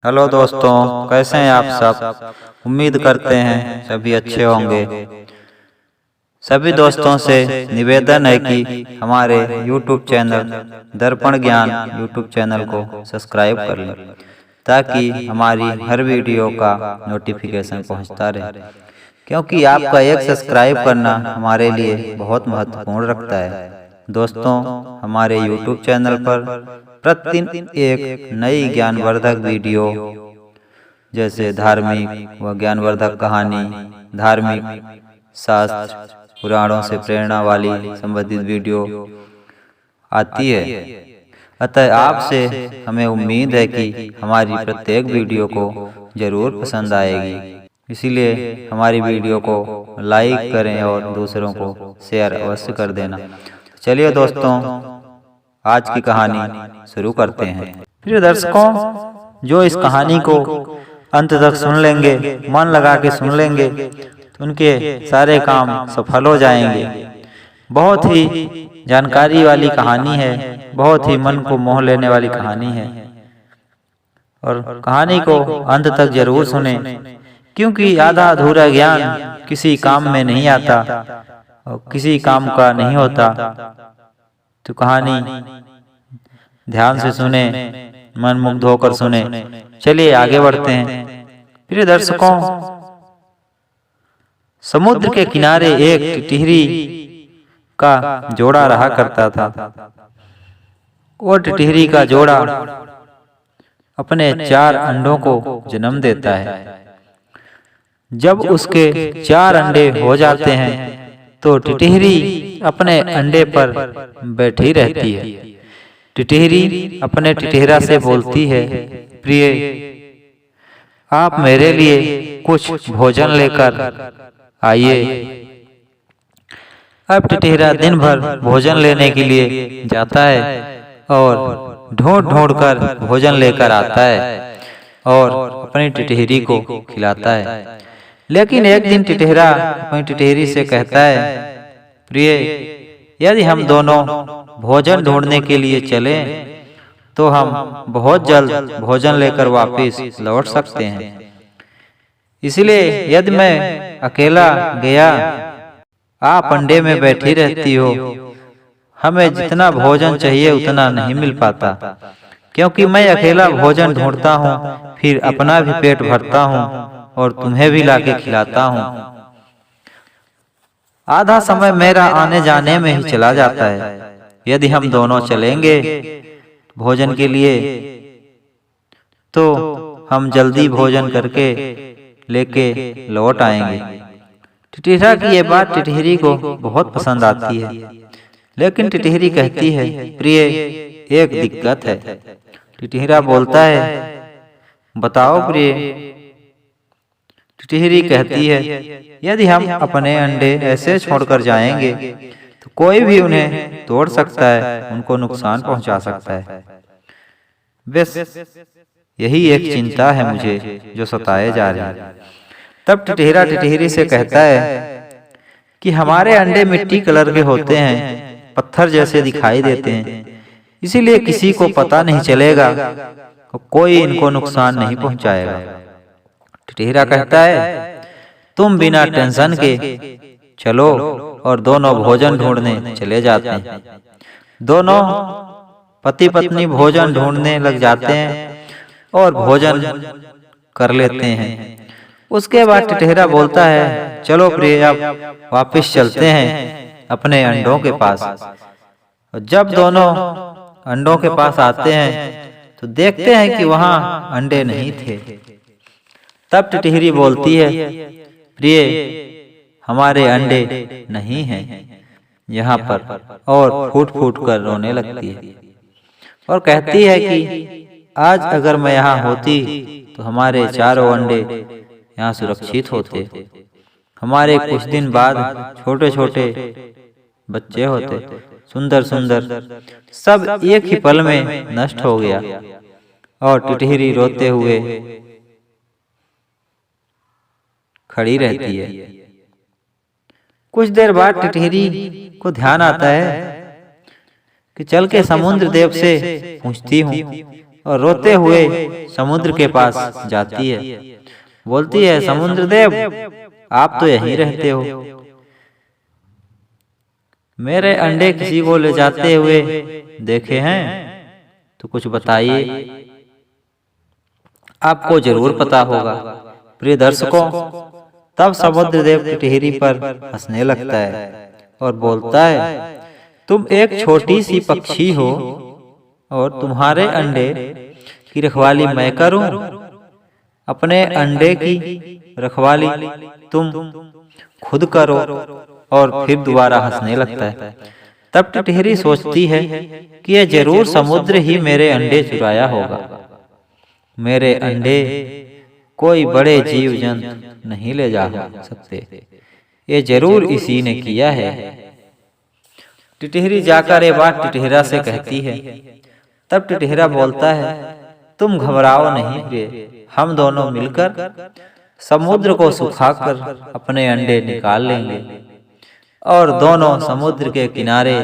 Hello दोस्तों, कैसे हैं आप सब। उम्मीद करते हैं सभी अच्छे होंगे। सभी दोस्तों से निवेदन है कि हमारे YouTube चैनल दर्पण ज्ञान YouTube चैनल को सब्सक्राइब कर लें ताकि हमारी हर वीडियो का नोटिफिकेशन पहुंचता रहे, क्योंकि आपका एक सब्सक्राइब करना हमारे लिए बहुत महत्वपूर्ण रखता है। दोस्तों, हमारे YouTube चैनल पर प्रतिदिन एक नई ज्ञानवर्धक वीडियो जैसे धार्मिक व ज्ञानवर्धक कहानी, धार्मिक शास्त्र, पुराणों से प्रेरणा वाली संबंधित वीडियो आती है। अतः आपसे हमें उम्मीद है कि हमारी प्रत्येक वीडियो को जरूर पसंद आएगी। इसीलिए हमारी वीडियो को लाइक करें और दूसरों को शेयर अवश्य कर देना। चलिए दोस्तों, आज की कहानी शुरू करते हैं। प्रिय दर्शकों, जो इस कहानी को अंत तक सुन लेंगे, मन लगा के सुन लेंगे, तो उनके सारे काम सफल हो जाएंगे। बहुत ही जानकारी वाली कहानी है, बहुत ही मन को मोह लेने वाली कहानी है। और कहानी को अंत तक जरूर सुने, क्योंकि आधा अधूरा ज्ञान किसी काम में नहीं आता और किसी काम का नहीं होता। तो कहानी ध्यान से सुने, मन मुग्ध होकर सुने। चलिए आगे बढ़ते हैं। प्रिय दर्शकों, समुद्र के किनारे एक टिटहरी का जोड़ा रहा करता था। वो टिटहरी का जोड़ा अपने 4 अंडों को जन्म देता है। जब उसके 4 अंडे हो जाते हैं तो टिटहरी अपने अंडे पर बैठी रहती है। टिटहरी अपने टिटहरा से बोलती है, प्रिय, आप मेरे लिए कुछ भोजन लेकर आइए। अब टिटहरा दिन भर भोजन लेने के लिए जाता है और ढूंढ ढूंढ कर भोजन लेकर आता है और अपनी टिटहरी को खिलाता है। लेकिन एक दिन टिटहरा अपनी टिटहरी से कहता है, प्रिय, यदि हम दोनों भोजन ढूंढने के लिए चलें तो हम बहुत जल्द भोजन लेकर वापस लौट सकते हैं। इसलिए यदि मैं अकेला गया, आप अंडे में बैठी रहती हो, हमें जितना भोजन चाहिए उतना नहीं मिल पाता, क्योंकि मैं अकेला भोजन ढूंढता हूँ, फिर अपना भी पेट भरता हूँ और तुम्हें भी लाके खिलाता हूँ। आधा समय मेरा आने जाने में ही चला जाता है। यदि हम दोनों चलेंगे भोजन के लिए तो हम जल्दी भोजन करके लेके लौट आएंगे। टिटहरा की ये बात टिटहरी को बहुत पसंद आती है, लेकिन टिटहरी कहती है, प्रिय, एक दिक्कत है। टिटहरा बोलता है, बताओ प्रिय। टिटहरी कहती है, यदि हम अपने अंडे ऐसे छोड़कर जाएंगे तो कोई भी उन्हें तोड़ सकता है, उनको नुकसान पहुंचा सकता है। बस यही एक चिंता है मुझे जो सताए जा रही है। तब टिटहरा टिटहरी से कहता है कि हमारे अंडे मिट्टी कलर के होते हैं, पत्थर जैसे दिखाई देते हैं, इसीलिए किसी को पता नहीं चलेगा और कोई इनको नुकसान नहीं पहुंचाएगा। टिटहरा कहता है, तुम बिना टेंशन के चलो और दोनों भोजन ढूंढने चले जाते हैं। दोनों पति पत्नी भोजन ढूंढने लग जाते हैं और भोजन कर लेते हैं। उसके बाद टिटहरा बोलता है, चलो प्रिय, अब वापस चलते हैं अपने अंडों के पास। और जब दोनों अंडों के पास आते हैं तो देखते हैं कि वहां अंडे नहीं थे। तब टिटहरी बोलती है, प्रिय, हमारे अंडे नहीं हैं यहाँ पर, और फूट फूट कर रोने लगती है और कहती है कि आज अगर मैं यहाँ होती तो हमारे 4 अंडे यहाँ सुरक्षित होते। हमारे कुछ दिन बाद छोटे छोटे बच्चे होते, सुंदर सुंदर, सब एक ही पल में नष्ट हो गया। और टिटहरी रोते हुए खड़ी रहती है। कुछ देर बाद टिटहरी को ध्यान आता है कि चल के समुद्र देव से पूछती हूँ और रोते हुए समुद्र के पास जाती है। बोलती है, समुद्र देव, आप तो यहीं रहते हो, मेरे अंडे किसी को ले जाते हुए देखे हैं तो कुछ बताइए, आपको जरूर पता होगा। प्रिय दर्शकों, तब समुद्र देव टिटहरी पर हंसने लगता है और बोलता है, तुम एक छोटी सी पक्षी हो और तुम्हारे अंडे की रखवाली मैं करूं? अपने अंडे की रखवाली तुम खुद करो। और फिर दोबारा हंसने लगता है। तब टिटहरी सोचती है कि यह जरूर समुद्र ही मेरे अंडे चुराया होगा। मेरे अंडे कोई बड़े जीव जंतु नहीं ले जा सकते, ये जरूर इसी ने किया है। टिटहरी जाकर ये बात टिटहरा से कहती है। तब टिटहरा बोलता है, तुम घबराओ नहीं प्रिय, हम दोनों मिलकर समुद्र को सुखाकर अपने अंडे निकाल लेंगे। और दोनों समुद्र के किनारे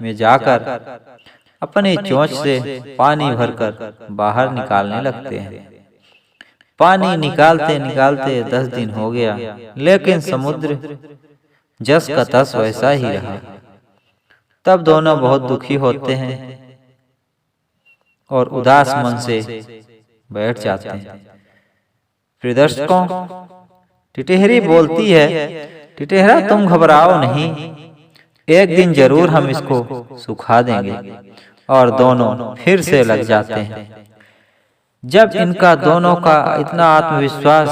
में जाकर अपनी चोंच से पानी भरकर बाहर निकालने लगते हैं। पानी निकालते निकालते 10 दिन हो गया, लेकिन समुद्र जस का तस वैसा ही रहा। तब दोनों बहुत दुखी होते हैं और उदास मन से बैठ जाते हैं। प्रिय दर्शकों, टिटहरी बोलती है, टिटहरा तुम घबराओ नहीं, एक दिन जरूर हम इसको सुखा देंगे। और दोनों फिर से लग जाते हैं। जब इनका दोनों का इतना आत्मविश्वास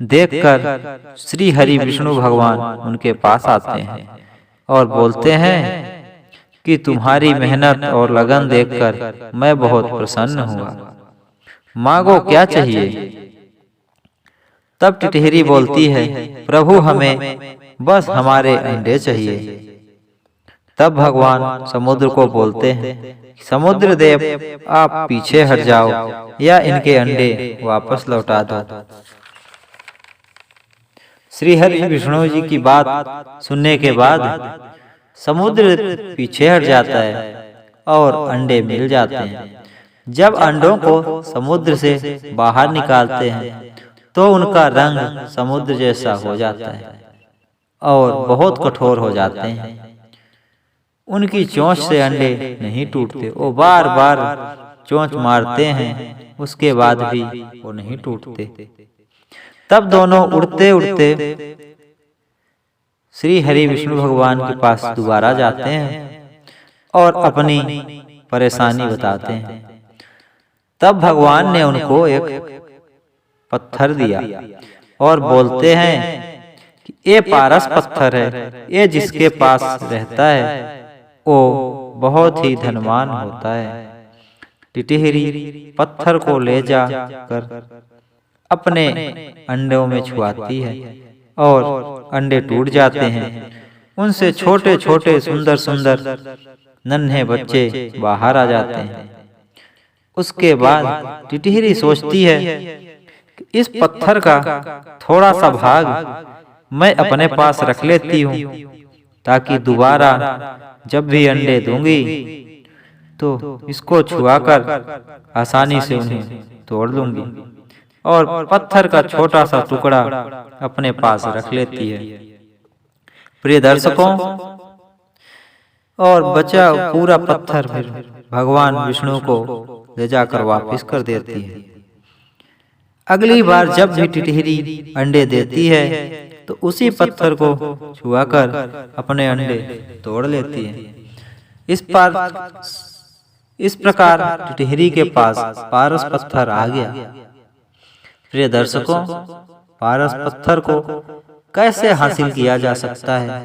देखकर श्री हरि विष्णु भगवान उनके पास आते हैं और बोलते हैं कि तुम्हारी मेहनत और लगन देखकर मैं बहुत प्रसन्न हुआ, मांगो क्या चाहिए। तब टिटहरी बोलती है, प्रभु हमें बस हमारे अंडे चाहिए। तब भगवान समुद्र को बोलते हैं, समुद्र देव आप पीछे हट जाओ या इनके अंडे वापस लौटा दो। श्री हरि विष्णु जी की बात सुनने के बाद समुद्र पीछे हट जाता है और अंडे मिल जाते हैं। जब अंडों को समुद्र से बाहर निकालते हैं तो उनका रंग समुद्र जैसा हो जाता है और बहुत कठोर हो जाते हैं। उनकी चोंच से अंडे नहीं टूटते, वो बार बार चोंच मारते हैं, उसके बाद भी वो नहीं टूटते। तब दोनों उड़ते उड़ते श्री हरि विष्णु भगवान के पास दोबारा जाते हैं और अपनी परेशानी बताते हैं। तब भगवान ने उनको एक पत्थर दिया और बोलते हैं कि ये पारस पत्थर है, ये जिसके पास रहता है वो बहुत ही धनवान होता है। टिटहरी पत्थर को ले जाकर अपने अंडों में छुआती है और अंडे टूट जाते हैं। उनसे छोटे छोटे सुंदर सुंदर नन्हे बच्चे बाहर आ जाते हैं। उसके बाद टिटहरी सोचती है कि इस पत्थर का थोड़ा सा भाग मैं अपने पास रख लेती हूँ, ताकि दोबारा जब भी अंडे दूंगी तो इसको छुआकर आसानी से उन्हें तोड़ लूंगी। और पत्थर का छोटा सा टुकड़ा अपने पास रख लेती है। प्रिय दर्शकों, और बचा पूरा पत्थर फिर भगवान विष्णु को ले जाकर वापस कर देती है। अगली बार जब भी टिटहरी अंडे देती है तो उसी पत्थर को छुआकर अपने अंडे तोड़ लेती है। इस प्रकार टिटहरी के पास पारस पत्थर आ गया। प्रिय दर्शकों, पारस पत्थर को कैसे हासिल किया जा सकता है,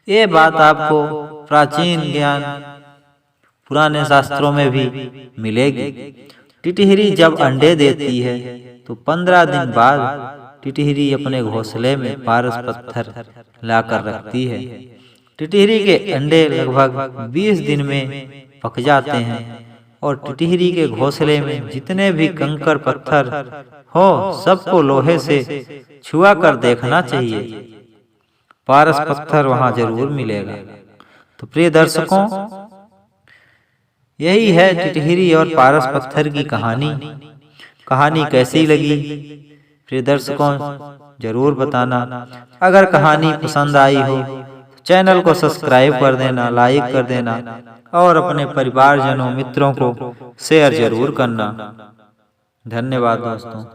ये बात आपको प्राचीन ज्ञान पुराने शास्त्रों में भी मिलेगी। टिटहरी जब अंडे देती है तो 15 दिन बाद टिटहरी अपने घोंसले में पारस पत्थर लाकर रखती है। टिटहरी के अंडे लगभग 20 दिन में पक जाते हैं और टिटहरी के घोंसले में जितने भी कंकड़ पत्थर हो सबको लोहे से छुआ कर देखना चाहिए, पारस पत्थर वहां जरूर मिलेगा। तो प्रिय दर्शकों, यही है टिटहिरी और पारस पत्थर की कहानी। कहानी कैसी लगी प्रिय दर्शकों जरूर बताना। अगर कहानी पसंद आई हो तो चैनल को सब्सक्राइब कर देना, लाइक कर देना और अपने परिवारजनों मित्रों को शेयर जरूर करना। धन्यवाद दोस्तों।